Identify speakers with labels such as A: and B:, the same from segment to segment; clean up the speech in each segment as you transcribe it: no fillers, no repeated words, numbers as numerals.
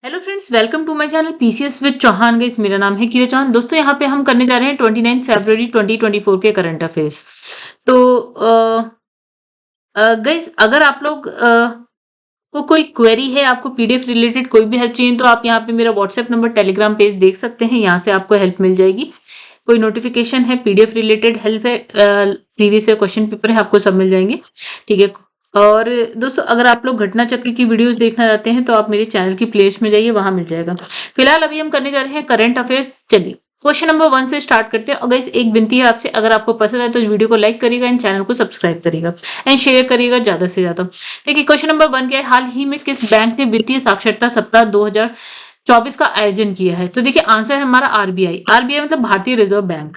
A: Hello friends, welcome to my channel PCS with Chauhan. Guys, मेरा नाम है किरा चौहान। दोस्तों, यहाँ पे हम करने जा रहे हैं 29 फरवरी 2024 के करंट अफेयर्स। तो गाइस, अगर आप लोग को कोई क्वेरी है, आपको पीडीएफ रिलेटेड कोई भी हेल्प चाहिए, तो आप यहाँ पे मेरा व्हाट्सएप नंबर, टेलीग्राम पेज देख सकते हैं। यहाँ से आपको हेल्प मिल जाएगी। कोई नोटिफिकेशन है, पीडीएफ रिलेटेड हेल्प है, प्रीवियस क्वेश्चन पेपर है, आपको सब मिल जाएंगे। ठीक है। और दोस्तों, अगर आप लोग घटना चक्र की वीडियोस देखना चाहते हैं तो आप मेरे चैनल की प्लेलिस्ट में जाइए, वहां मिल जाएगा। फिलहाल अभी हम करने जा रहे हैं करंट अफेयर्स। चलिए, क्वेश्चन नंबर 1 से स्टार्ट करते हैं। अगर एक विनती है आपसे, अगर आपको पसंद है तो वीडियो को लाइक करिएगा एंड चैनल को सब्सक्राइब करिएगा एंड शेयर करिएगा ज्यादा से ज्यादा। देखिए, क्वेश्चन नंबर 1 क्या है। हाल ही में किस बैंक ने वित्तीय साक्षरता सप्ताह 2024 का आयोजन किया है? तो देखिए, आंसर है हमारा आरबीआई। आरबीआई मतलब भारतीय रिजर्व बैंक।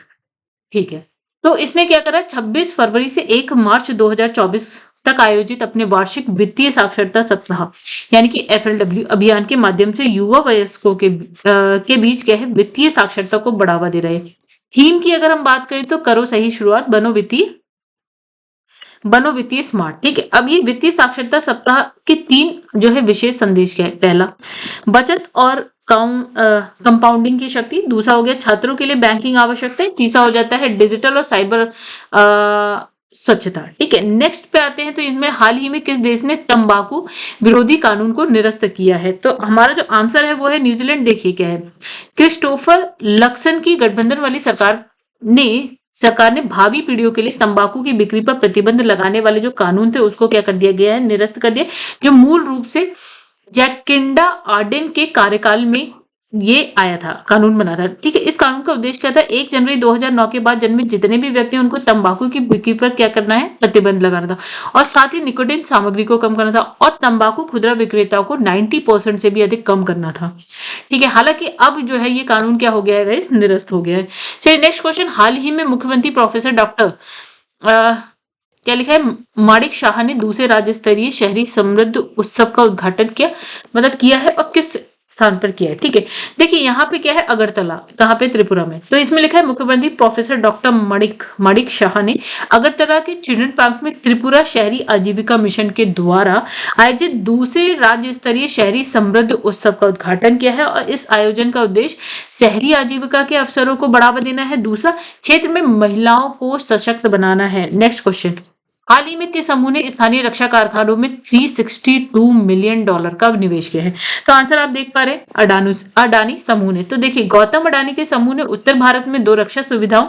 A: ठीक है। तो इसने क्या करा, 26 फरवरी से 1 मार्च 2024 तक आयोजित अपने वार्षिक वित्तीय साक्षरता सप्ताह यानी कि एफएलडब्ल्यू अभियान के माध्यम से युवा वयस्कों के बीच क्या है, वित्तीय साक्षरता को बढ़ावा दे रहे हैं। थीम की अगर हम बात करें तो करो सही शुरुआत, बनो वित्तीय स्मार्ट। ठीक है। अब ये वित्तीय साक्षरता सप्ताह के 3 जो है विशेष संदेश क्या है। पहला, बचत और कंपाउंडिंग की शक्ति। दूसरा हो गया छात्रों के लिए बैंकिंग आवश्यकता है। तीसरा हो जाता है डिजिटल और साइबर स्वच्छता। ठीक है। नेक्स्ट पे आते हैं, तो इनमें हाल ही में किस देश ने तंबाकू विरोधी कानून को निरस्त किया है? तो हमारा जो आंसर है वो है न्यूजीलैंड। देखिए क्या है, क्रिस्टोफर लक्सन की गठबंधन वाली सरकार ने भावी पीढ़ियों के लिए तंबाकू की बिक्री पर प्रतिबंध लगाने वाले जो कानून थे उसको क्या कर दिया गया है, निरस्त कर दिया, जो मूल रूप से जैकिंडा आर्डेन के कार्यकाल में ये आया था, कानून बना था। ठीक है। इस कानून का उद्देश्य क्या था, 1 जनवरी 2009 के बाद जन्मे जितने भी व्यक्ति हैं उनको तंबाकू की बिक्री पर क्या करना है, प्रतिबंध लगाना था, और साथ ही निकोटिन सामग्री को कम करना था, और तंबाकू खुदरा विक्रेताओं को 90% से भी अधिक कम करना था। ठीक है। हालांकि अब जो है ये कानून क्या हो गया है गाइस, निरस्त हो गया है। चलिए, नेक्स्ट क्वेश्चन। हाल ही में मुख्यमंत्री प्रोफेसर डॉक्टर क्या लिखा है, माणिक शाह ने दूसरे राज्य स्तरीय शहरी समृद्ध उत्सव का उद्घाटन किया, मतलब किया है, और किस स्थान पर किया है? ठीक है। देखिए, यहाँ पे क्या है, अगरतला, कहाँ पे, त्रिपुरा में। तो इसमें लिखा है मुख्यमंत्री प्रोफेसर डॉक्टर माणिक शाह ने अगरतला के चिल्ड्रन पार्क में त्रिपुरा शहरी आजीविका मिशन के द्वारा आयोजित दूसरे राज्य स्तरीय शहरी समृद्ध उत्सव का उद्घाटन किया है, और इस आयोजन का उद्देश्य शहरी आजीविका के अवसरों को बढ़ावा देना है। दूसरा, क्षेत्र में महिलाओं को सशक्त बनाना है। Next question. हाल ही में किस समूह ने स्थानीय रक्षा कारखानों में $362 मिलियन का निवेश किया है? तो आंसर आप देख पा रहे हैं, अडानी समूह ने। तो देखिए, गौतम अडानी के समूह ने उत्तर भारत में 2 रक्षा सुविधाओं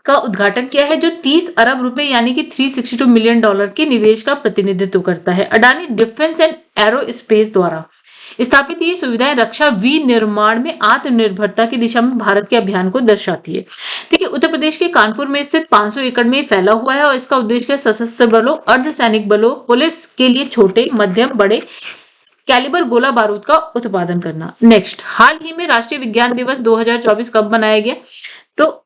A: का उद्घाटन किया है, जो 30 अरब रुपए यानी कि $362 मिलियन के निवेश का प्रतिनिधित्व करता है। अडानी डिफेंस एंड एरोस्पेस द्वारा स्थापित ये सुविधाएं रक्षा विनिर्माण में आत्मनिर्भरता की दिशा में भारत के अभियान को दर्शाती है। देखिए, उत्तर प्रदेश के कानपुर में स्थित 500 एकड़ में फैला हुआ है, और इसका उद्देश्य सशस्त्र बलों, अर्धसैनिक बलों, पुलिस के लिए छोटे, मध्यम, बड़े कैलिबर गोला बारूद का उत्पादन करना। नेक्स्ट, हाल ही में राष्ट्रीय विज्ञान दिवस 2024 कब मनाया गया? तो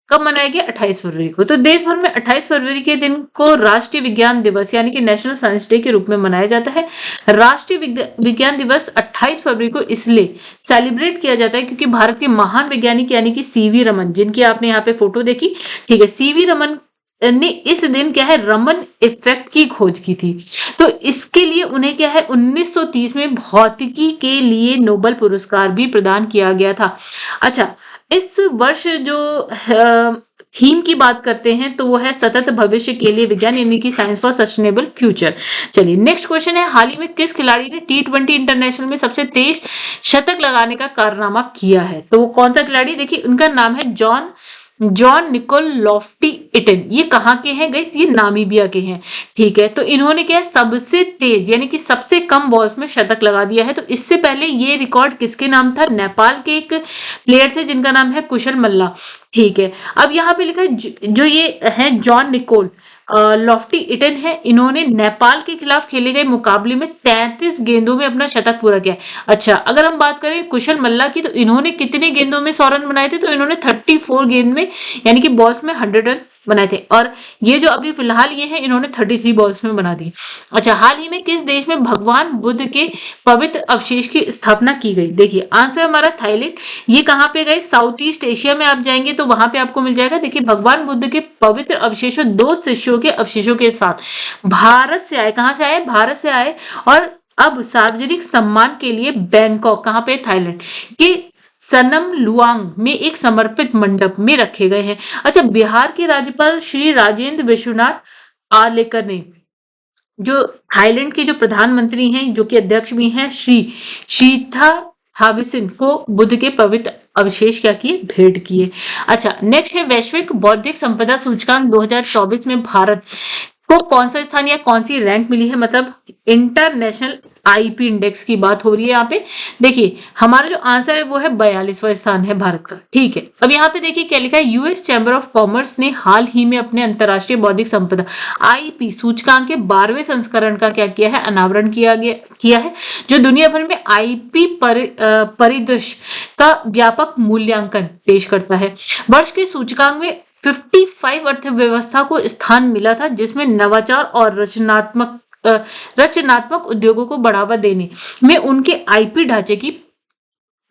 A: कब मनाया गया? 28 फरवरी को। तो देश भर में 28 फरवरी के दिन को राष्ट्रीय विज्ञान दिवस यानी कि नेशनल साइंस डे के रूप में मनाया जाता है। राष्ट्रीय विज्ञान दिवस 28 फरवरी को इसलिए सेलिब्रेट किया जाता है क्योंकि भारत के महान वैज्ञानिक यानी कि सीवी रमन, जिनकी आपने यहाँ पे फोटो देखी, ठीक है, सीवी रमन ने इस दिन क्या है, रमन इफेक्ट की खोज की थी। तो इसके लिए उन्हें क्या है, 1930 में भौतिकी के लिए नोबेल पुरस्कार भी प्रदान किया गया था। अच्छा, इस वर्ष जो थीम की बात करते हैं तो वो है सतत भविष्य के लिए विज्ञान, यानी कि साइंस फॉर सस्टेनेबल फ्यूचर। चलिए, नेक्स्ट क्वेश्चन है, हाल ही में किस खिलाड़ी ने T20 इंटरनेशनल में सबसे तेज शतक लगाने का कारनामा किया है? तो वो कौन सा खिलाड़ी? देखिए, उनका नाम है जॉन निकोल लॉफ्टी इटन। ये कहाँ के हैं गाइस? ये नामीबिया के हैं। ठीक है। तो इन्होंने क्या है, सबसे तेज यानी कि सबसे कम बॉल्स में शतक लगा दिया है। तो इससे पहले ये रिकॉर्ड किसके नाम था? नेपाल के एक प्लेयर थे जिनका नाम है कुशल मल्ला। ठीक है। अब यहाँ पे लिखा है जो ये है जॉन निकोल लॉफ्टी इटन है, इन्होंने नेपाल के खिलाफ खेले गए मुकाबले में 33 गेंदों में अपना शतक पूरा किया। अच्छा, अगर हम बात करें कुशल मल्ला की, तो इन्होंने कितने गेंदों में 100 रन बनाए थे? तो इन्होंने 34 गेंद में यानी कि बॉल्स में 100 रन बनाए थे, और ये जो अभी फिलहाल ये है, इन्होंने 33 बॉल्स में बना दी। अच्छा, हाल ही में किस देश में भगवान बुद्ध के पवित्र अवशेष की स्थापना की गई? देखिए, आंसर हमारा थाईलैंड। ये कहाँ पे गए? साउथ ईस्ट एशिया में आप जाएंगे तो वहां पे आपको मिल जाएगा। देखिए, भगवान बुद्ध के पवित्र अवशेषों 2 शिष्यों के अवशेषों के साथ भारत से आए। कहां से आए? भारत से आए, और अब सार्वजनिक सम्मान के लिए बैंकॉक, कहाँ पे, थाईलैंड के सनम लुआंग में एक समर्पित मंडप में रखे गए हैं। अच्छा, बिहार के राज्यपाल श्री राजेंद्र विश्वनाथ आर्लेकर ने जो थाईलैंड के जो प्रधानमंत्री हैं, जो कि अध्यक्ष भी हैं, श्री शीथा थाविसिन को बुद्ध के पवित्र अवशेष क्या किए, भेंट किए। अच्छा, नेक्स्ट है वैश्विक बौद्धिक संपदा सूचकांक 2024 में भारत को कौन सा स्थान या कौन सी रैंक मिली है, मतलब इंटरनेशनल आईपी इंडेक्स की बात हो रही है यहाँ पे। देखिए हमारा जो आंसर है वो है 42वां स्थान है भारत का। ठीक है, अब यहाँ पे देखिए क्या लिखा है, यूएस चैम्बर ऑफ कॉमर्स ने हाल ही में अपने अंतरराष्ट्रीय बौद्धिक संपदा आईपी सूचकांक के 12वें संस्करण का क्या किया है, अनावरण किया है, जो दुनिया भर में आईपी परिदृश्य का व्यापक मूल्यांकन पेश करता है। वर्ष के सूचकांक में 55 अर्थव्यवस्था को स्थान मिला था, जिसमें नवाचार और रचनात्मक उद्योगों को बढ़ावा देने में उनके आईपी ढांचे की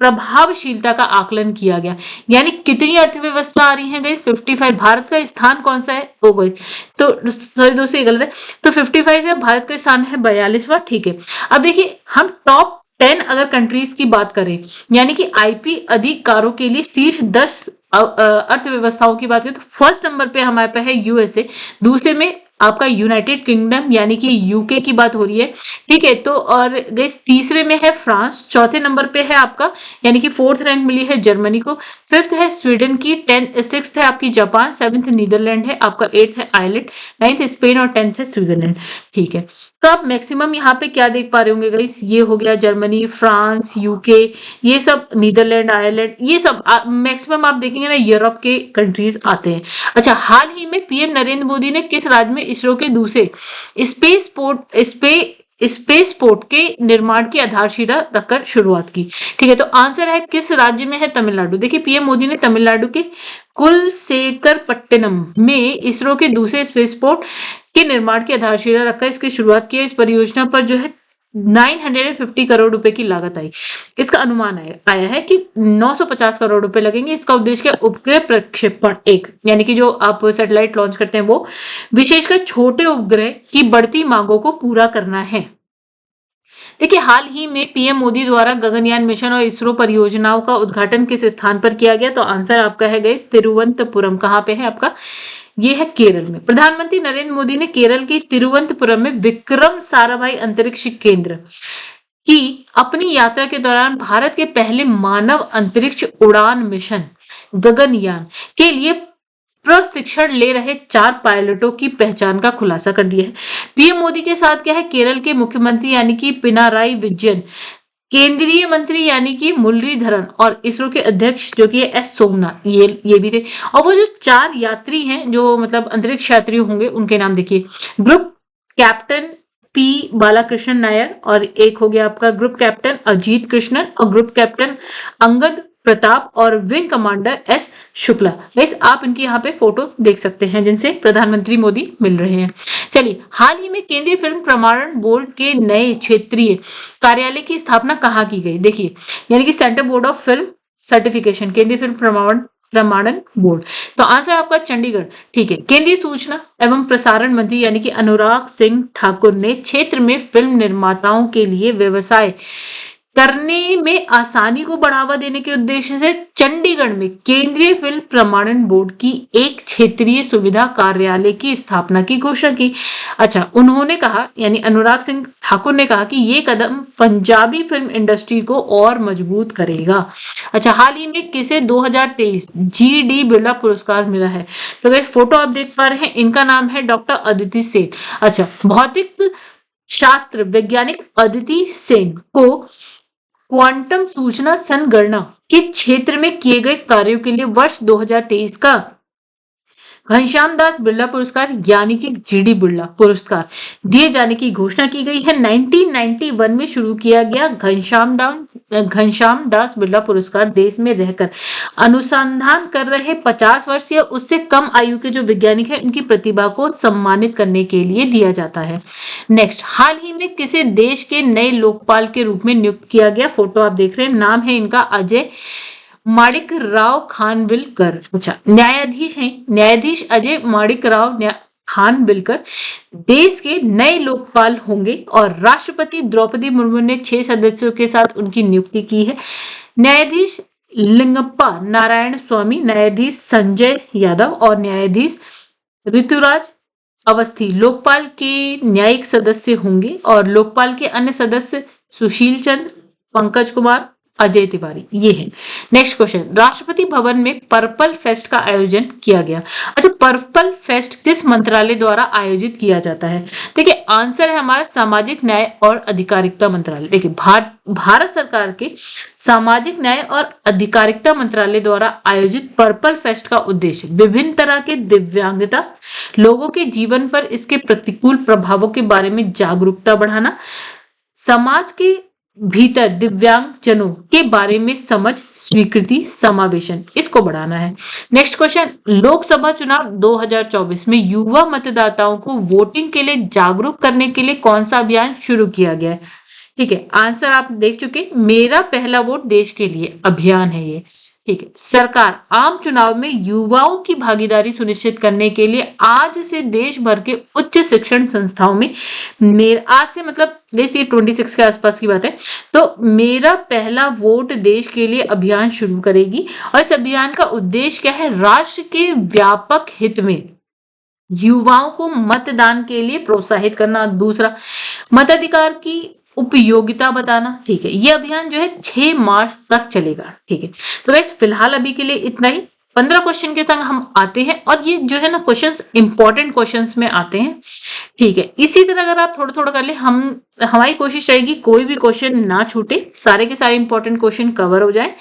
A: प्रभावशीलता का आकलन किया गया। यानी कितनी अर्थव्यवस्था आ रही है गाइस, 55। भारत का स्थान कौन सा है, ओ गाइस, तो सॉरी दोस्तों ये गलत है, तो 55 है, भारत का स्थान है 42वां। ठीक है, अब देखिए हम टॉप 10 अगर कंट्रीज की बात करें, यानी कि आईपी अधिकारों के लिए शीर्ष 10 अर्थव्यवस्थाओं की बात करें, तो फर्स्ट नंबर पे हमारे पे है यूएसए, दूसरे में आपका यूनाइटेड किंगडम यानी कि यूके की बात हो रही है। ठीक है, तो और गाइस तीसरे में है फ्रांस, चौथे नंबर पे है आपका यानी कि 4th रैंक मिली है जर्मनी को, 5th है स्वीडन की, 6th है आपकी जापान, 7th नीदरलैंड है आपका, 8th है आयरलैंड, 9th स्पेन और 10th है स्विट्जरलैंड। ठीक है, तो आप मैक्सिमम यहाँ पे क्या देख पा रहे होंगे गाइस, ये हो गया जर्मनी, फ्रांस, यूके, ये सब नीदरलैंड, आयरलैंड, ये सब मैक्सिमम आप देखेंगे ना यूरोप के कंट्रीज आते हैं। अच्छा, हाल ही में पीएम नरेंद्र मोदी ने किस राज्य में इसरो के दूसरे स्पेस पोर्ट के निर्माण की आधारशिला रखकर शुरुआत की। ठीक है, तो आंसर है किस राज्य में है, तमिलनाडु। देखिए पीएम मोदी ने तमिलनाडु के कुलसेकरपट्टनम में इसरो के दूसरे स्पेस पोर्ट के निर्माण की आधारशिला रखकर इसकी शुरुआत की। इस परियोजना पर जो है 950 करोड़ रुपए की लागत आई। इसका अनुमान आया है कि 950 करोड़ रुपए लगेंगे। इसका उद्देश्य उपग्रह प्रक्षेपण एक यानी कि जो आप सैटेलाइट लॉन्च करते हैं वो, विशेषकर छोटे उपग्रह की बढ़ती मांगों को पूरा करना है। देखिए हाल ही में पीएम मोदी द्वारा गगनयान मिशन और इसरो परियोजनाओं का उद्घाटन किस स्थान पर किया गया, तो आंसर आपका है गाइस तिरुवनंतपुरम। कहाँ पे है आपका, ये है केरल में। प्रधानमंत्री नरेंद्र मोदी ने केरल के तिरुवनंतपुरम में विक्रम साराभाई अंतरिक्ष केंद्र की अपनी यात्रा के दौरान भारत के पहले मानव अंतरिक्ष उड़ान मिशन गगनयान के लिए प्रशिक्षण ले रहे 4 पायलटों की पहचान का खुलासा कर दिया है। पीएम मोदी के साथ क्या है, केरल के मुख्यमंत्री यानी कि पिनाराई विजयन, केंद्रीय मंत्री यानी कि मुरलीधरन और इसरो के अध्यक्ष जो कि एस सोमनाथ, ये भी थे। और वो जो 4 यात्री हैं जो मतलब अंतरिक्ष यात्री होंगे, उनके नाम देखिए, group captain P Balakrishnan Nair, और एक हो गया आपका ग्रुप कैप्टन अजीत कृष्णन, और ग्रुप कैप्टन अंगद प्रताप, और wing commander S Shukla. Guys आप इनकी यहाँ पे फोटो देख सकते हैं जिनसे प्रधानमंत्री मोदी मिल रहे हैं। चलिए, हाल ही में केंद्रीय फिल्म प्रमाणन बोर्ड के नए क्षेत्रीय कार्यालय की स्थापना कहाँ की गई। देखिए यानी कि central board of film certification, केंद्रीय फिल्म प्रमाणन बोर्ड, तो आंसर आपका चंडीगढ़। ठीक है, केंद्रीय सूचना एवं प्रसारण मंत्री यानी कि अनुराग सिंह ठाकुर ने क्षेत्र में फिल्म निर्माताओं के लिए व्यवसाय करने में आसानी को बढ़ावा देने के उद्देश्य से चंडीगढ़ में केंद्रीय फिल्म प्रमाणन बोर्ड की एक क्षेत्रीय सुविधा कार्यालय की स्थापना की घोषणा की। अच्छा, उन्होंने कहा यानी अनुराग सिंह ठाकुर ने कहा कि ये कदम पंजाबी फिल्म इंडस्ट्री को और मजबूत करेगा। अच्छा, हाल ही में किसे 2023 जी.डी. बिरला पुरस्कार मिला है, तो गाइस फोटो आप देख पा रहे हैं, इनका नाम है डॉक्टर अदिति सेन। अच्छा, भौतिक शास्त्र वैज्ञानिक अदिति सेन को क्वांटम सूचना संगणना के क्षेत्र में किए गए कार्यों के लिए वर्ष 2023 का घनश्याम दास बिरला पुरस्कार यानी कि जी.डी. बिरला पुरस्कार दिए जाने की घोषणा की गई है। 1991 में शुरू किया गया घनश्याम दास बिरला पुरस्कार देश में रहकर अनुसंधान कर रहे 50 वर्ष या उससे कम आयु के जो वैज्ञानिक हैं उनकी प्रतिभा को सम्मानित करने के लिए दिया जाता है। नेक्स्ट, हाल ही में किसे देश के नए लोकपाल के रूप में नियुक्त किया गया, फोटो आप देख रहे हैं, नाम है इनका अजय माणिकराव खानविलकर। अच्छा, न्यायाधीश हैं, न्यायाधीश अजय माणिकराव खानविलकर देश के नए लोकपाल होंगे और राष्ट्रपति द्रौपदी मुर्मू ने 6 सदस्यों के साथ उनकी नियुक्ति की है। न्यायाधीश लिंगप्पा नारायण स्वामी, न्यायाधीश संजय यादव और न्यायाधीश ऋतुराज अवस्थी लोकपाल के न्यायिक सदस्य होंगे और लोकपाल के अन्य सदस्य सुशील चंद्र, पंकज कुमार, अजय तिवारी ये है। नेक्स्ट क्वेश्चन, राष्ट्रपति भवन में पर्पल फेस्ट का आयोजन किया गया। अच्छा, पर्पल फेस्ट किस मंत्रालय द्वारा आयोजित किया जाता है? देखिए आंसर है हमारा सामाजिक न्याय और अधिकारिता मंत्रालय। देखिए भारत सरकार के सामाजिक न्याय और अधिकारिता मंत्रालय द्वारा आयोजित पर्पल फेस्ट का उद्देश्य विभिन्न तरह के दिव्यांगता लोगों के जीवन पर इसके प्रतिकूल प्रभावों के बारे में जागरूकता बढ़ाना, समाज के भीतर दिव्यांग जनों के बारे में समझ, स्वीकृति, समावेशन इसको बढ़ाना है। नेक्स्ट क्वेश्चन, लोकसभा चुनाव 2024 में युवा मतदाताओं को वोटिंग के लिए जागरूक करने के लिए कौन सा अभियान शुरू किया गया है? ठीक है, आंसर आप देख चुके, मेरा पहला वोट देश के लिए अभियान है ये। ठीक है, सरकार आम चुनाव में युवाओं की भागीदारी सुनिश्चित करने के लिए आज से देश भर के उच्च शिक्षण संस्थाओं में आज से मतलब जैसे 26 के आसपास की बात है, तो मेरा पहला वोट देश के लिए अभियान शुरू करेगी। और इस अभियान का उद्देश्य क्या है? राष्ट्र के व्यापक हित में युवाओं को मतदान के लिए प्रोत्साहित करना। दूसरा, मताधिकार की उपयोगिता बताना। ठीक है, ये अभियान जो है 6 मार्च तक चलेगा। ठीक है, तो गाइस फिलहाल अभी के लिए इतना ही। 15 क्वेश्चन के संग हम आते हैं और ये जो है ना क्वेश्चंस इंपॉर्टेंट क्वेश्चंस में आते हैं। ठीक है, इसी तरह अगर आप थोड़ा थोड़ा कर ले, हमारी कोशिश रहेगी कोई भी क्वेश्चन ना छूटे, सारे के सारे इंपॉर्टेंट क्वेश्चन कवर हो जाए।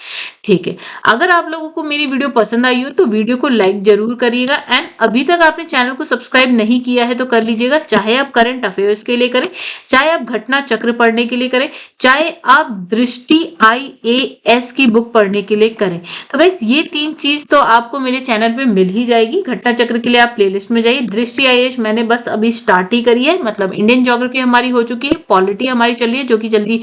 A: ठीक है, अगर आप लोगों को मेरी वीडियो पसंद आई हो तो वीडियो को लाइक जरूर करिएगा एंड अभी तक आपने चैनल को सब्सक्राइब नहीं किया है तो कर लीजिएगा। चाहे आप करंट अफेयर्स के लिए करें, चाहे आप घटना चक्र पढ़ने के लिए करें, चाहे आप दृष्टि IAS की बुक पढ़ने के लिए करें। तो बस ये 3 चीज तो आपको मेरे चैनल पे मिल ही जाएगी। घटना चक्र के लिए आप प्लेलिस्ट में जाइए, दृष्टि IAS मैंने बस अभी स्टार्ट ही करी है, मतलब इंडियन ज्योग्राफी हमारी हो चुकी है, पॉलिटी हमारी चल रही है जो कि जल्दी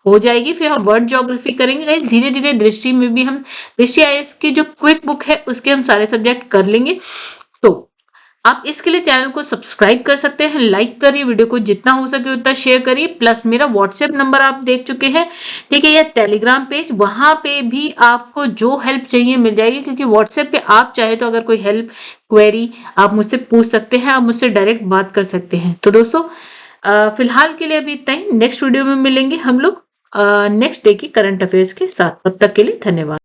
A: हो जाएगी, फिर हम वर्ल्ड ज्योग्राफी करेंगे। धीरे धीरे दृष्टि में भी हम दृष्टि IAS की जो क्विक बुक है उसके हम सारे सब्जेक्ट कर लेंगे। तो आप इसके लिए चैनल को सब्सक्राइब कर सकते हैं, लाइक करिए, वीडियो को जितना हो सके उतना शेयर करिए, प्लस मेरा व्हाट्सएप नंबर आप देख चुके हैं। ठीक है, या टेलीग्राम पेज, वहां पे भी आपको जो हेल्प चाहिए मिल जाएगी, क्योंकि व्हाट्सएप पे आप चाहे तो अगर कोई हेल्प क्वेरी आप मुझसे पूछ सकते हैं, आप मुझसे डायरेक्ट बात कर सकते हैं। तो दोस्तों फिलहाल के लिए अभी इतना ही, नेक्स्ट वीडियो में मिलेंगे हम लोग नेक्स्ट डे की करंट अफेयर्स के साथ। तब तक के लिए धन्यवाद।